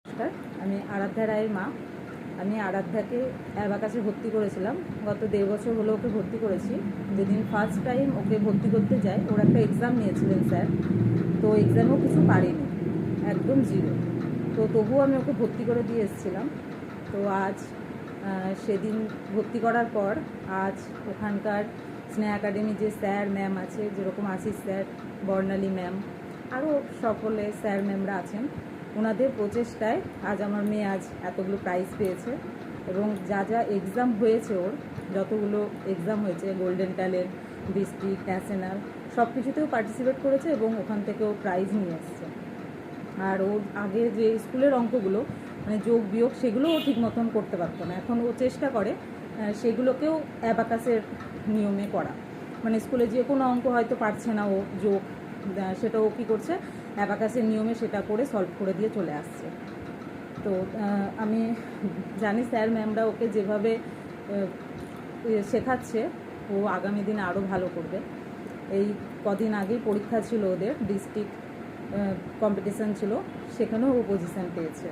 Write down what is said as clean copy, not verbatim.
নমস্কার, আমি আরাধ্যা রায়ের মা। আমি আরাধ্যাকে অ্যাবাকাসে ভর্তি করেছিলাম। গত 1.5 বছর হলো ওকে ভর্তি করেছি। যেদিন ফার্স্ট টাইম ওকে ভর্তি করতে যাই, ওর একটা এক্সাম নিয়েছিলেন স্যার। তো এক্সামেও কিছু পারিনি, একদম জিরো। তো তবুও আমি ওকে ভর্তি করে দিয়ে এসেছিলাম। তো আজ সেদিন ভর্তি করার পর আজ ওখানকার স্নেহা একাডেমি যে স্যার ম্যাম আছে, যেরকম আশিস স্যার, বর্ণালী ম্যাম, আরও সকলে স্যার ম্যামরা আছেন, ওনাদের প্রচেষ্টায় আজ আমার মেয়ে আজ এতগুলো প্রাইজ পেয়েছে। এবং যা যা এক্সাম হয়েছে, ওর যতগুলো এক্সাম হয়েছে, গোল্ডেন ট্যালেন্ট, ডিস্ট্রিক্ট, ন্যাশনাল, সব কিছুতেও পার্টিসিপেট করেছে এবং ওখান থেকেও প্রাইজ নিয়ে এসছে। আর ওর আগে যে স্কুলের অঙ্কগুলো, মানে যোগ বিয়োগ, সেগুলোও ও ঠিক মতন করতে পারতো না। এখন ও চেষ্টা করে সেগুলোকেও অ্যাবাকাসের নিয়মে করা। মানে স্কুলে যে কোনো অঙ্ক হয়তো পারছে না ও যোগ, সেটা ও কী করছে, অ্যাবাকাসের নিয়মে সেটা করে সলভ করে দিয়ে চলে আসছে। তো আমি জানি স্যার ম্যামরা ওকে যেভাবে শেখাচ্ছে, ও আগামী দিনে আরও ভালো করবে। এই কদিন আগেই পরীক্ষা ছিল ওদের, ডিস্ট্রিক্ট কম্পিটিশান ছিল, সেখানেও ও পজিশান পেয়েছে।